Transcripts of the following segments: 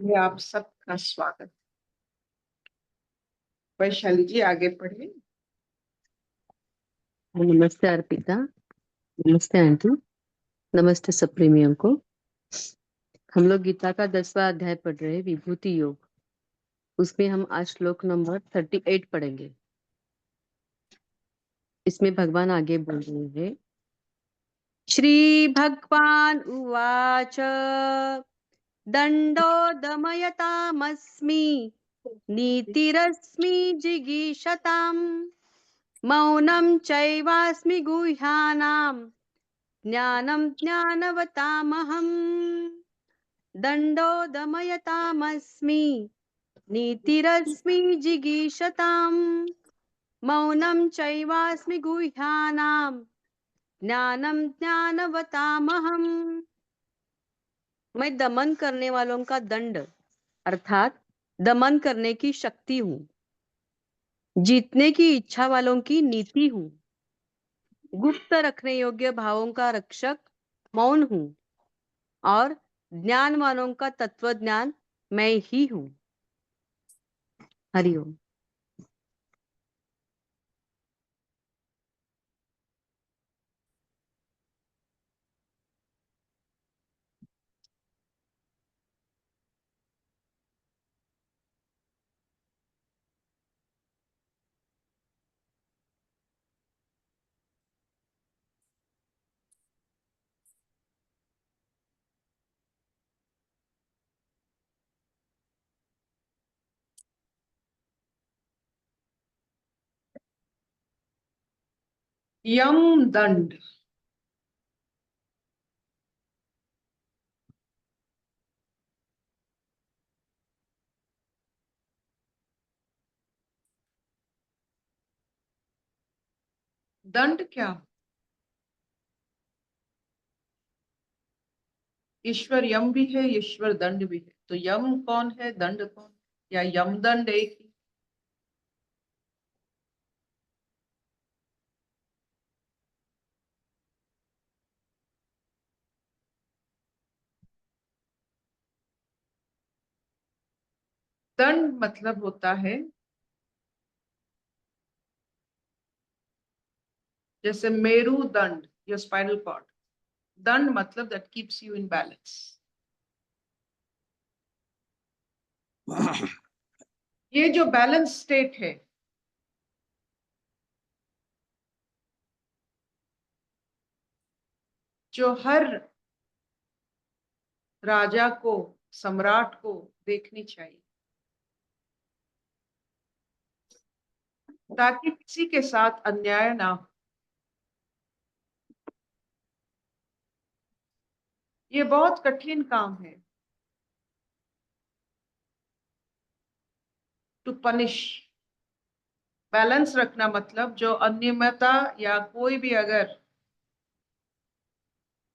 ये आप सबका स्वागत। वैशाली जी आगे पढ़े। नमस्ते अर्पिता। नमस्ते आंटी। नमस्ते सब प्रेमियों को। हम लोग गीता का 10वां अध्याय पढ़ रहे हैं, विभूति योग। उसमें हम आज श्लोक नंबर 38 पढ़ेंगे। इसमें भगवान आगे बोल रहे हैं। श्री भगवान उवाच दंडो दमयतामस्मि नीतिरस्मि जिगीषताम् मौनं चैवास्मि गुह्यानां ज्ञानं ज्ञानवतामहम् दंडो दमयतामस्मि नीतिरस्मि जिगीषताम् मौनं चैवास्मि गुह्यानां ज्ञानं ज्ञानवतामहम्। मैं दमन करने वालों का दंड अर्थात दमन करने की शक्ति हूँ, जीतने की इच्छा वालों की नीति हूँ, गुप्त रखने योग्य भावों का रक्षक मौन हूँ और ज्ञानवानों का तत्व ज्ञान मैं ही हूँ। हरिओम। यम दंड। दंड क्या? ईश्वर यम भी है, ईश्वर दंड भी है। तो यम कौन है, दंड कौन है? या यम दंड एक ही? दंड मतलब होता है जैसे मेरुदंड, योर स्पाइनल कॉर्ड। दंड मतलब that keeps you in balance. ये जो बैलेंस स्टेट है, जो हर राजा को, सम्राट को देखनी चाहिए, ताकि किसी के साथ अन्याय ना हो। ये बहुत कठिन काम है, टू पनिश। बैलेंस रखना मतलब जो अनियमितता या कोई भी अगर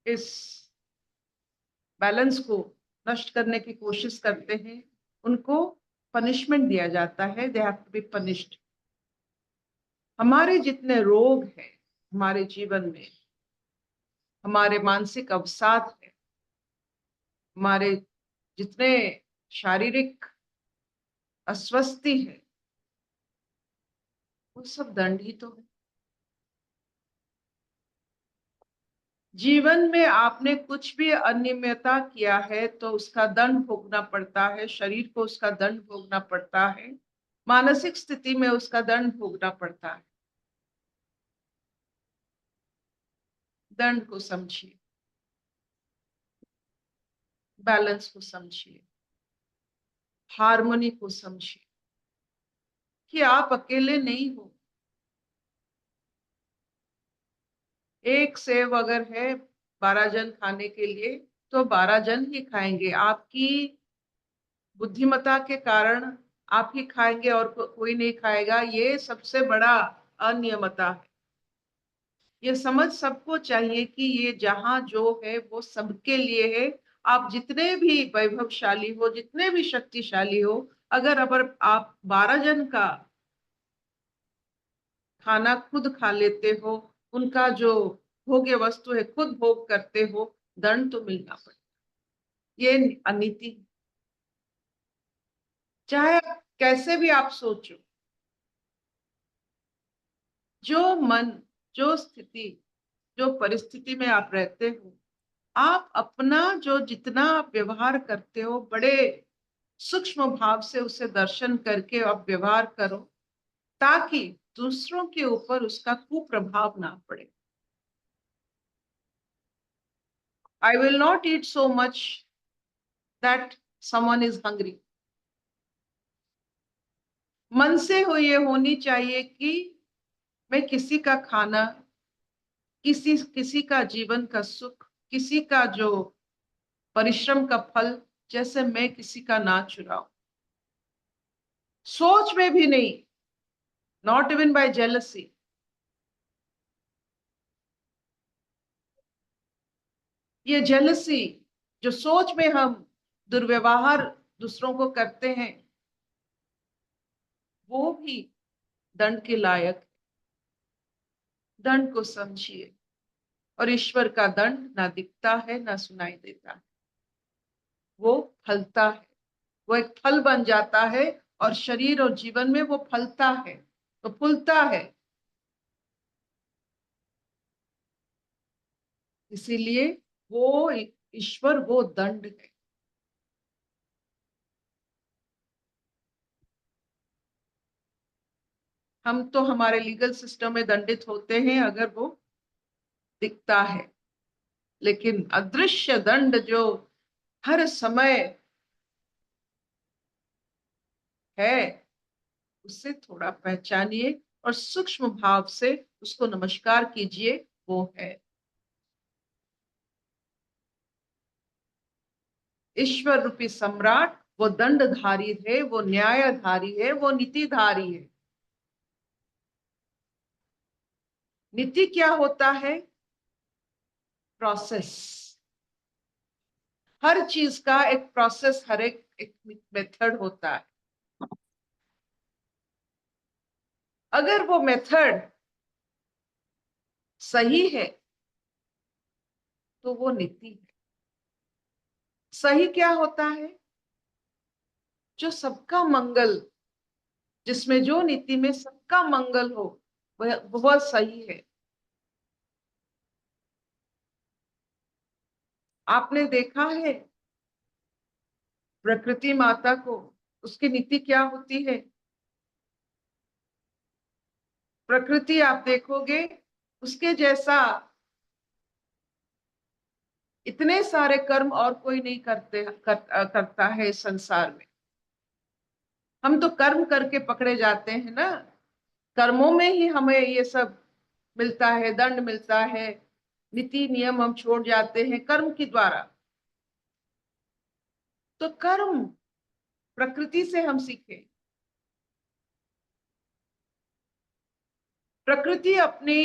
इस बैलेंस को नष्ट करने की कोशिश करते हैं, उनको पनिशमेंट दिया जाता है। They have to be punished. हमारे जितने रोग हैं हमारे जीवन में, हमारे मानसिक अवसाद है, हमारे जितने शारीरिक अस्वस्थी है, वो सब दंड ही तो है। जीवन में आपने कुछ भी अनियमितता किया है तो उसका दंड भोगना पड़ता है। शरीर को उसका दंड भोगना पड़ता है, मानसिक स्थिति में उसका दंड भोगना पड़ता है। दंड को समझिए, बैलेंस को समझिए, हार्मनी को समझिए कि आप अकेले नहीं हो। एक सेव अगर है 12 जन खाने के लिए, तो 12 जन ही खाएंगे। आपकी बुद्धिमत्ता के कारण आप ही खाएंगे और कोई नहीं खाएगा। ये सबसे बड़ा अनियमितता है। ये समझ सबको चाहिए कि ये जहां जो है वो सबके लिए है। आप जितने भी वैभवशाली हो, जितने भी शक्तिशाली हो, अगर आप 12 जन का खाना खुद खा लेते हो, उनका जो भोग्य वस्तु है खुद भोग करते हो, दंड तो मिलना पड़ेगा। ये अनीति। चाहे कैसे भी आप सोचो, जो मन, जो स्थिति, जो परिस्थिति में आप रहते हो, आप अपना जो जितना आप व्यवहार करते हो, बड़े सूक्ष्म भाव से उसे दर्शन करके आप व्यवहार करो, ताकि दूसरों के ऊपर उसका कुप्रभाव ना पड़े। I will not eat so much that someone is hungry. मन से हो ये होनी चाहिए कि मैं किसी का खाना, किसी का जीवन का सुख, किसी का जो परिश्रम का फल, जैसे मैं किसी का ना चुराऊं। सोच में भी नहीं, नॉट इवन बाय जेलसी। ये जेलसी जो सोच में हम दुर्व्यवहार दूसरों को करते हैं, वो भी दंड के लायक है। दंड को समझिए, और ईश्वर का दंड ना दिखता है ना सुनाई देता है, वो फलता है, वो एक फल बन जाता है, और शरीर और जीवन में वो फलता है, तो फूलता है। इसीलिए वो ईश्वर वो दंड है। हम तो हमारे लीगल सिस्टम में दंडित होते हैं अगर वो दिखता है, लेकिन अदृश्य दंड जो हर समय है, उससे थोड़ा पहचानिए और सूक्ष्म भाव से उसको नमस्कार कीजिए। वो है ईश्वर रूपी सम्राट, वो दंडधारी है, वो न्यायधारी है, वो नीतिधारी है। नीति क्या होता है? प्रोसेस। हर चीज का एक प्रोसेस, हर एक मेथड होता है। अगर वो मेथड सही है तो वो नीति है। सही क्या होता है? जो सबका मंगल, जिसमें जो नीति में सबका मंगल हो, वह सही है। आपने देखा है प्रकृति माता को, उसकी नीति क्या होती है? प्रकृति आप देखोगे, उसके जैसा इतने सारे कर्म और कोई नहीं करता है इस संसार में। हम तो कर्म करके पकड़े जाते हैं ना, कर्मों में ही हमें ये सब मिलता है, दंड मिलता है, नीति नियम हम छोड़ जाते हैं कर्म के द्वारा। तो कर्म प्रकृति से हम सीखे। प्रकृति अपने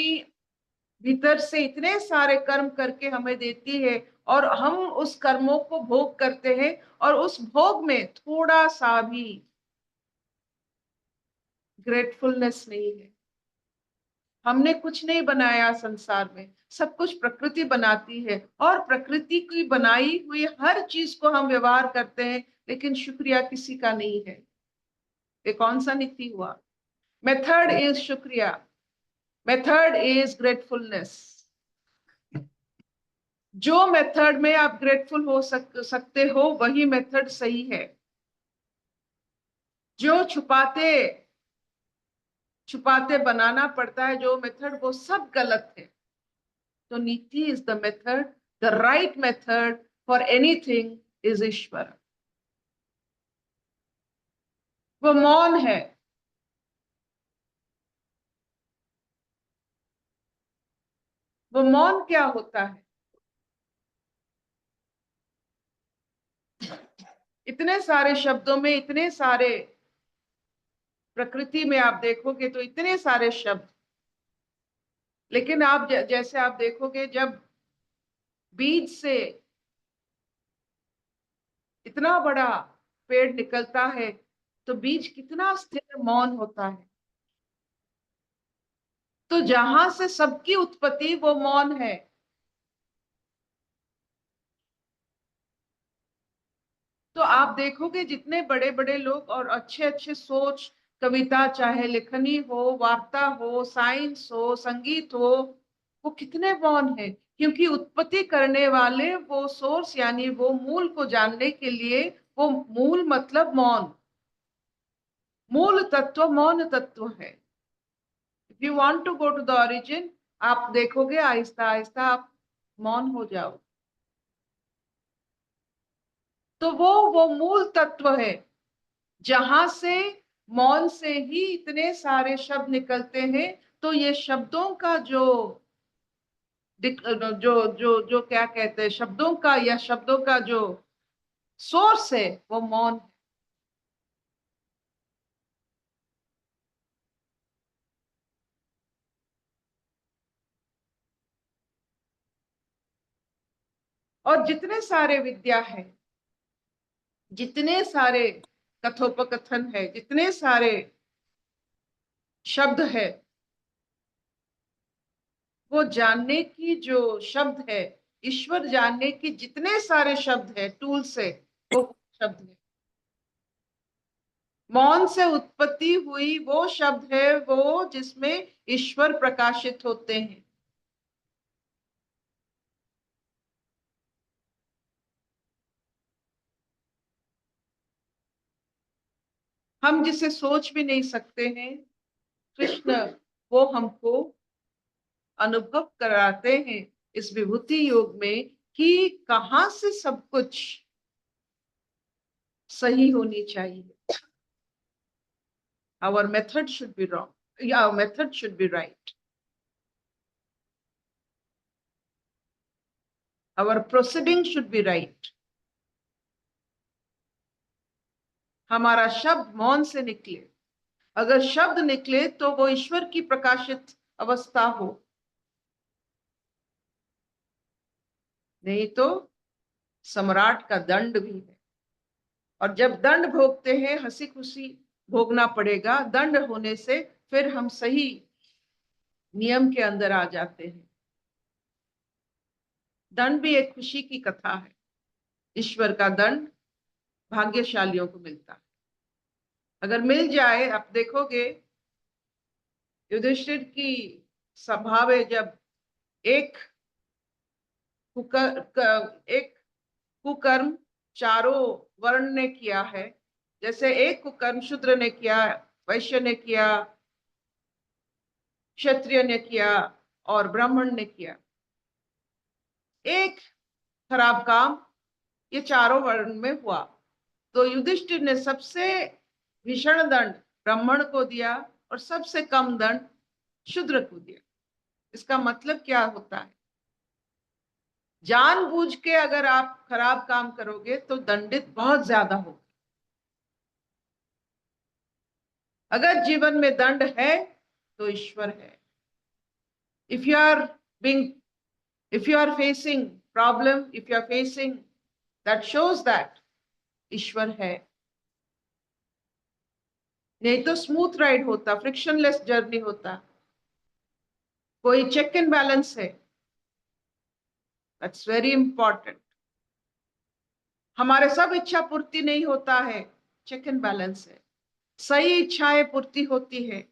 भीतर से इतने सारे कर्म करके हमें देती है, और हम उस कर्मों को भोग करते हैं, और उस भोग में थोड़ा सा भी ग्रेटफुलनेस नहीं है। हमने कुछ नहीं बनाया संसार में, सब कुछ प्रकृति बनाती है, और प्रकृति की बनाई हुई हर चीज को हम व्यवहार करते हैं, लेकिन शुक्रिया किसी का नहीं है। ये कौन सा नीति हुआ? मेथड इज शुक्रिया, मेथड इज ग्रेटफुलनेस। जो मेथड में आप ग्रेटफुल हो सकते हो, वही मेथड सही है। जो छुपाते छुपाते बनाना पड़ता है जो मेथड, वो सब गलत है। तो नीति is the method, the right method for anything is ईश्वर। वो मौन है। वो मौन क्या होता है? इतने सारे शब्दों में, इतने सारे, प्रकृति में आप देखोगे तो इतने सारे शब्द, लेकिन आप जैसे आप देखोगे, जब बीज से इतना बड़ा पेड़ निकलता है, तो बीज कितना स्थिर मौन होता है। तो जहां से सबकी उत्पत्ति, वो मौन है। तो आप देखोगे जितने बड़े बड़े लोग और अच्छे अच्छे सोच, कविता चाहे लेखनी हो, वार्ता हो, साइंस हो, संगीत हो, वो कितने मौन है, क्योंकि उत्पत्ति करने वाले वो सोर्स यानी वो मूल को जानने के लिए, वो मूल मतलब मौन, मूल तत्व मौन तत्व है। If you want to go to the origin, आप देखोगे आहिस्ता आहिस्ता आप मौन हो जाओ। तो वो मूल तत्व है जहां से, मौन से ही इतने सारे शब्द निकलते हैं। तो ये शब्दों का जो जो जो जो क्या कहते हैं, शब्दों का या शब्दों का जो सोर्स है वो मौन है। और जितने सारे विद्या है, जितने सारे कथोपकथन है, जितने सारे शब्द है, वो जानने की जो शब्द है, ईश्वर जानने की जितने सारे शब्द है, टूल्स है, वो शब्द है। मौन से उत्पत्ति हुई वो शब्द है वो जिसमें ईश्वर प्रकाशित होते हैं। हम जिसे सोच भी नहीं सकते हैं, कृष्ण वो हमको अनुभव कराते हैं इस विभूति योग में कि कहां से सब कुछ सही होनी चाहिए। Our method should be wrong या our method should be right, our proceeding should be right. हमारा शब्द मौन से निकले, अगर शब्द निकले तो वो ईश्वर की प्रकाशित अवस्था हो, नहीं तो सम्राट का दंड भी है। और जब दंड भोगते हैं, हंसी खुशी भोगना पड़ेगा, दंड होने से फिर हम सही नियम के अंदर आ जाते हैं। दंड भी एक खुशी की कथा है। ईश्वर का दंड भाग्यशालियों को मिलता है। अगर मिल जाए, आप देखोगे युधिष्ठिर की सभा में जब एक एक कुकर्म चारों वर्ण ने किया है, जैसे एक कुकर्म शूद्र ने किया, वैश्य ने किया, क्षत्रिय ने किया और ब्राह्मण ने किया, एक खराब काम ये चारों वर्ण में हुआ, तो युधिष्ठिर ने सबसे भीषण दंड ब्राह्मण को दिया और सबसे कम दंड शूद्र को दिया। इसका मतलब क्या होता है? जानबूझ के अगर आप खराब काम करोगे तो दंडित बहुत ज्यादा होगा। अगर जीवन में दंड है तो ईश्वर है। If you are being if you are facing problem, if you are facing, that shows that ईश्वर है। नहीं तो स्मूथ राइड होता, फ्रिक्शनलेस जर्नी होता, कोई चेक एंड बैलेंस है। That's very important. हमारे सब इच्छा पूर्ति नहीं होता है, चेक एंड बैलेंस है। सही इच्छाएं पूर्ति होती है,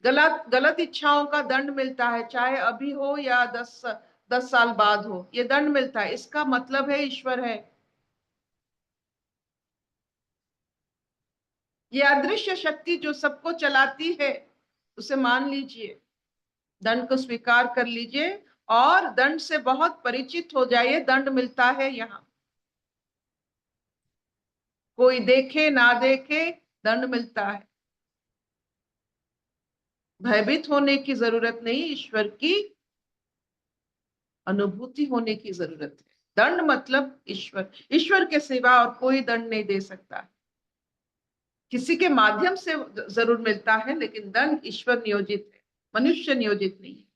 गलत गलत इच्छाओं का दंड मिलता है, चाहे अभी हो या 10 साल बाद हो, ये दंड मिलता है। इसका मतलब है ईश्वर है। ये अदृश्य शक्ति जो सबको चलाती है, उसे मान लीजिए, दंड को स्वीकार कर लीजिए और दंड से बहुत परिचित हो जाइए। दंड मिलता है यहाँ, कोई देखे ना देखे दंड मिलता है। भयभीत होने की जरूरत नहीं, ईश्वर की अनुभूति होने की जरूरत है। दंड मतलब ईश्वर, ईश्वर के सिवा और कोई दंड नहीं दे सकता। किसी के माध्यम से जरूर मिलता है, लेकिन दंड ईश्वर नियोजित है, मनुष्य नियोजित नहीं है।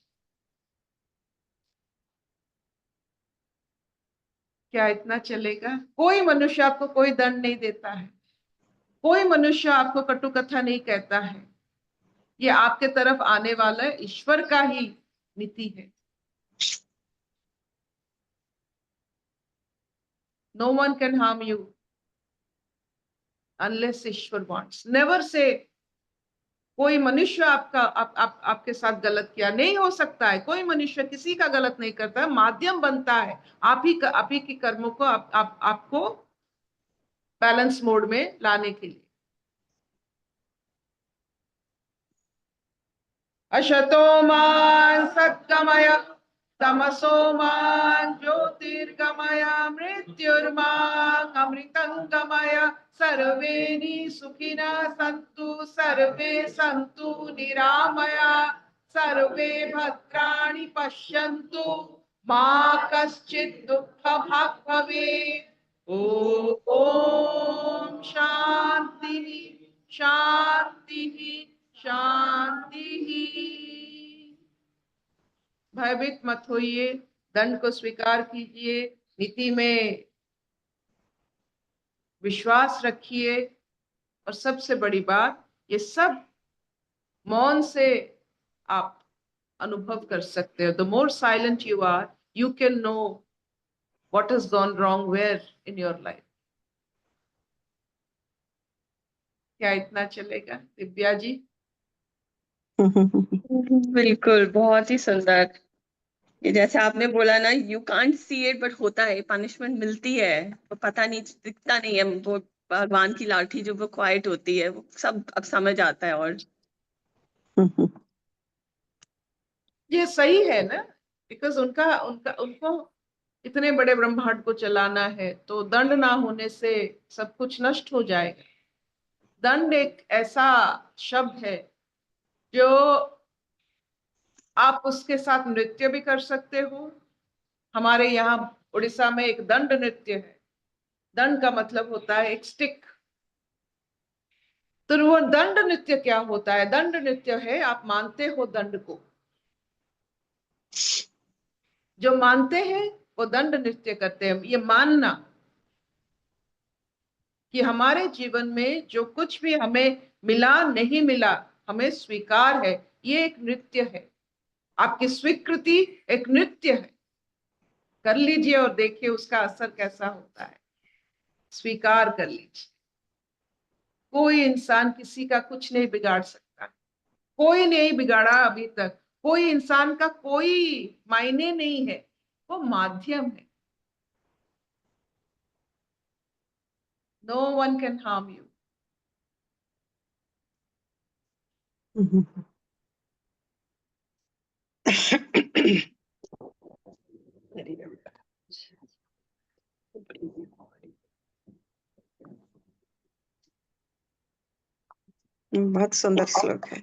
क्या इतना चलेगा? कोई मनुष्य आपको कोई दंड नहीं देता है, कोई मनुष्य आपको कटु कथा नहीं कहता है। ये आपके तरफ आने वाला ईश्वर का ही नीति है। No one can harm you, unless ईश्वर wants. Never say कोई मनुष्य आपके साथ गलत किया नहीं हो सकता है। कोई मनुष्य किसी का गलत नहीं करता है, माध्यम बनता है आप ही की कर्मों को आपको बैलेंस मोड में लाने के लिए। अशतो मा सद्गमय तमसो मा ज्योतिर्गमय मृत्युर्मा अमृतंगमय सर्वे सुखिनः सन्तु सर्वे सन्तु निरामया सर्वे भद्राणि पश्यन्तु मा कश्चित् दुःखभाग् भवेत्। ओम शांति शांति शांति। भयभीत मत होइए, दंड को स्वीकार कीजिए, नीति में विश्वास रखिए, और सबसे बड़ी बात, ये सब मौन से आप अनुभव कर सकते हो। The more silent you are, you can know what has gone wrong where in your life. क्या इतना चलेगा दिव्या जी? बिल्कुल, बहुत ही सुंदर। ये जैसे आपने बोला ना, you can't see it but होता है, पनिशमेंट मिलती है वो पता नहीं, दिखता नहीं है, वो भगवान की लाठी जो वो क्वाइट होती है, वो सब अब समझ आता है। और ये सही है ना, बिकॉज उनका उनका उनको इतने बड़े ब्रह्मांड को चलाना है, तो दंड ना होने से सब कुछ नष्ट हो जाएगा। दंड एक ऐसा शब्द है जो आप उसके साथ नृत्य भी कर सकते हो। हमारे यहाँ उड़ीसा में एक दंड नृत्य है। दंड का मतलब होता है एक स्टिक। तो वो दंड नृत्य क्या होता है? दंड नृत्य है, आप मानते हो दंड को, जो मानते हैं वो दंड नृत्य करते हैं। ये मानना कि हमारे जीवन में जो कुछ भी हमें मिला नहीं मिला, हमें स्वीकार है, ये एक नृत्य है। आपकी स्वीकृति एक नृत्य है। कर लीजिए और देखिए उसका असर कैसा होता है। स्वीकार कर लीजिए। कोई इंसान किसी का कुछ नहीं बिगाड़ सकता, कोई नहीं बिगाड़ा अभी तक। कोई इंसान का कोई मायने नहीं है, वो माध्यम है। No one can harm you. बहुत सुंदर श्लोक है।